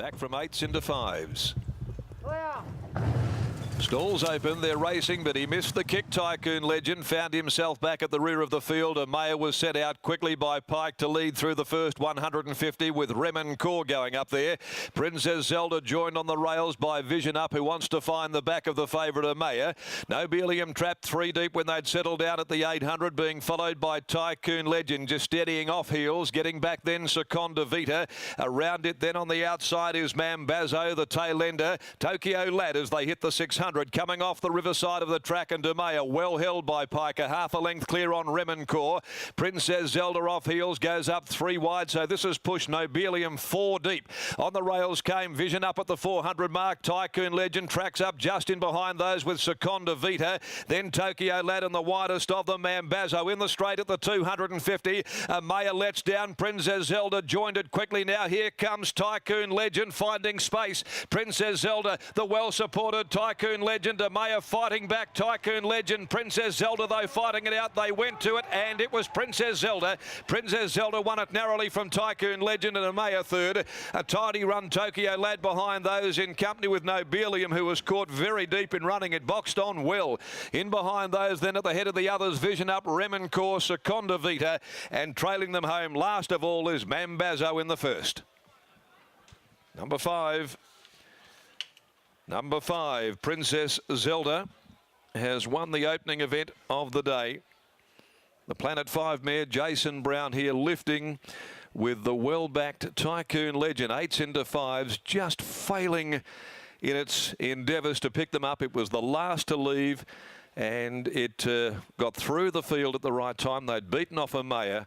back from 8s into 5s. Stalls open, they're racing, but he missed the kick. Tycoon Legend found himself back at the rear of the field. A mare was sent out quickly by Pike to lead through the first 150 with Remen Core going up there. Princess Zelda joined on the rails by Vision Up, who wants to find the back of the favourite Amaya. Nobelium trapped 3 deep when they'd settled down at the 800, being followed by Tycoon Legend, just steadying off heels, getting back then Seconda Vita. Around it then on the outside is Mambazo, the tail ender. Tokyo Lad as they hit the 600. Coming off the riverside of the track, and Demea well held by Piker, half a length clear on Remencore. Princess Zelda off heels, goes up 3 wide, so this is pushed Nobelium 4 deep. On the rails came Vision Up at the 400 mark. Tycoon Legend tracks up just in behind those with Seconda Vita. Then Tokyo Lad and the widest of them, Mambazo in the straight at the 250. Amaya lets down Princess Zelda, joined it quickly now. Here comes Tycoon Legend finding space. Princess Zelda, the well supported Tycoon Legend. Amaya fighting back Tycoon Legend. Princess Zelda though fighting it out. They went to it and it was Princess Zelda. Princess Zelda won it narrowly from Tycoon Legend and Amaya third. A tidy run Tokyo Lad behind those in company with Nobelium, who was caught very deep in running. It boxed on well. In behind those then at the head of the others, Vision Up, Remencore, Seconda Vita, and trailing them home last of all is Mambazo in the first. Number 5, Princess Zelda, has won the opening event of the day. The Planet 5 mare, Jason Brown here, lifting with the well-backed Tycoon Legend. 8s into 5s, just failing in its endeavours to pick them up. It was the last to leave, and it got through the field at the right time. They'd beaten off Amaya,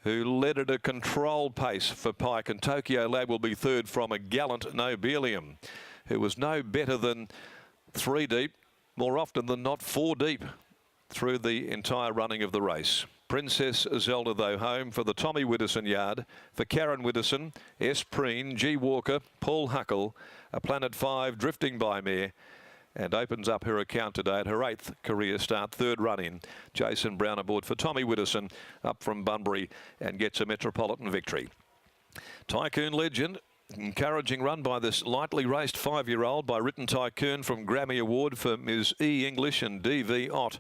who led at a controlled pace for Pike, and Tokyo Lad will be third from a gallant Nobelium, who was no better than 3 deep, more often than not 4 deep through the entire running of the race. Princess Zelda though home for the Tommy Widdowson yard, for Karen Widdowson, S. Preen, G. Walker, Paul Huckle, a Planet 5 drifting by mare, and opens up her account today at her 8th career start, 3rd run in. Jason Brown aboard for Tommy Widdowson up from Bunbury and gets a Metropolitan victory. Tycoon Legend, encouraging run by this lightly raced 5-year-old by Written Tycoon from Grammy Award for Ms. E. English and D.V. Ott.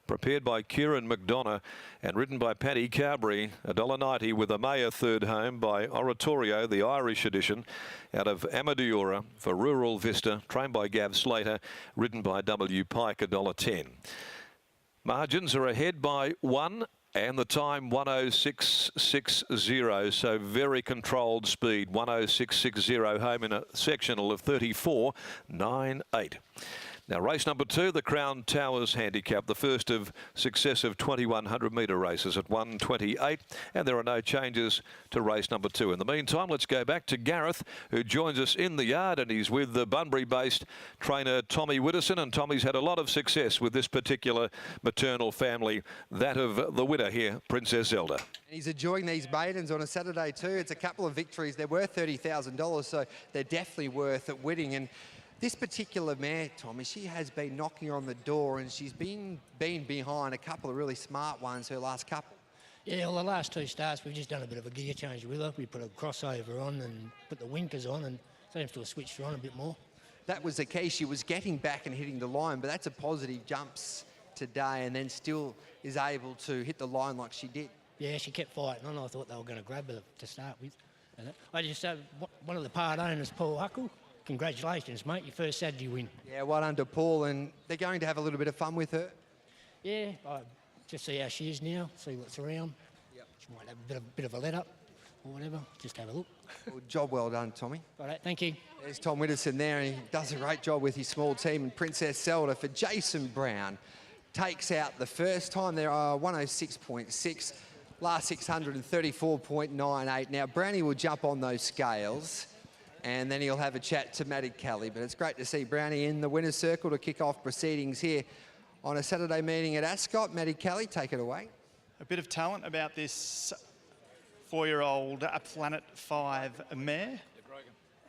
Prepared by Kieran McDonough and ridden by Paddy Carberry. $1.90 with Amaya third home by Oratorio, the Irish edition, out of Amadura for Rural Vista, trained by Gav Slater, ridden by W. Pike, $1.10. Margins are ahead by 1. And the time 1:06.60, so very controlled speed. 1:06.60 home in a sectional of 34.98. Now race number 2, the Crown Towers Handicap, the first of successive 2100 metre races at 1:28, and there are no changes to race number 2. In the meantime, let's go back to Gareth, who joins us in the yard, and he's with the Bunbury-based trainer Tommy Widdowson, and Tommy's had a lot of success with this particular maternal family, that of the winner here, Princess Zelda. He's enjoying these maidens on a Saturday too. It's a couple of victories. They're worth $30,000, so they're definitely worth it winning. And this particular mare, Tommy, she has been knocking on the door, and she's been behind a couple of really smart ones her last couple. Yeah, well, the last 2 starts, we've just done a bit of a gear change with her. We put a crossover on and put the winkers on, and seems to have switched her on a bit more. That was the key. She was getting back and hitting the line, but that's a positive. Jumps today and then still is able to hit the line like she did. Yeah, she kept fighting on. I thought they were going to grab her to start with. I just had one of the part owners, Paul Huckle. Congratulations, mate, your first Saturday win. Yeah, well done to Paul, and they're going to have a little bit of fun with her. Yeah, just see how she is now, see what's around. Yep. She might have a bit of a let-up or whatever, just have a look. Well, job well done, Tommy. All right, thank you. There's Tom Widdowson there, and he does a great job with his small team, and Princess Zelda for Jason Brown takes out the first time. There are 106.6, last 634.98. Now, Brownie will jump on those scales, and then he'll have a chat to Matty Kelly. But it's great to see Brownie in the winner's circle to kick off proceedings here on a Saturday meeting at Ascot. Matty Kelly, take it away. A bit of talent about this 4-year-old Planet 5 mare,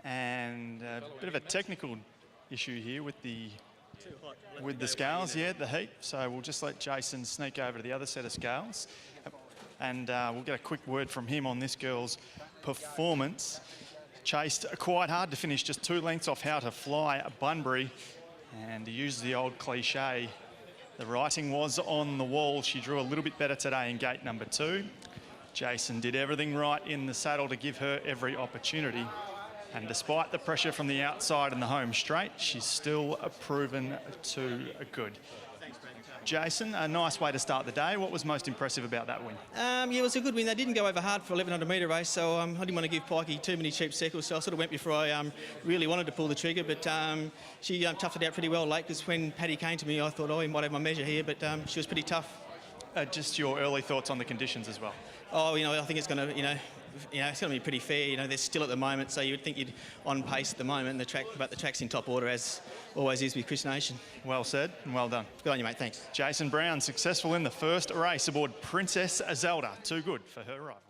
and a bit of a technical issue here with the scales, the heat. So we'll just let Jason sneak over to the other set of scales, and we'll get a quick word from him on this girl's performance. chased quite hard to finish, just 2 lengths off How to Fly Bunbury. And to use the old cliche, the writing was on the wall. She drew a little bit better today in gate number 2. Jason did everything right in the saddle to give her every opportunity. And despite the pressure from the outside and the home straight, she's still proven too good. Jason, a nice way to start the day. What was most impressive about that win? Yeah, it was a good win. They didn't go over hard for 1100 metre race, so I didn't want to give Pikey too many cheap seconds, so I sort of went before I really wanted to pull the trigger, but she toughed it out pretty well late, because when Paddy came to me, I thought, oh, he might have my measure here, but she was pretty tough. Just your early thoughts on the conditions as well? Oh, I think it's going to, it's going to be pretty fair. They're still at the moment, so you would think you'd on pace at the moment. But the track's in top order, as always is with Chris Nation. Well said and well done. Good on you, mate. Thanks. Jason Brown, successful in the first race aboard Princess Zelda. Too good for her rival.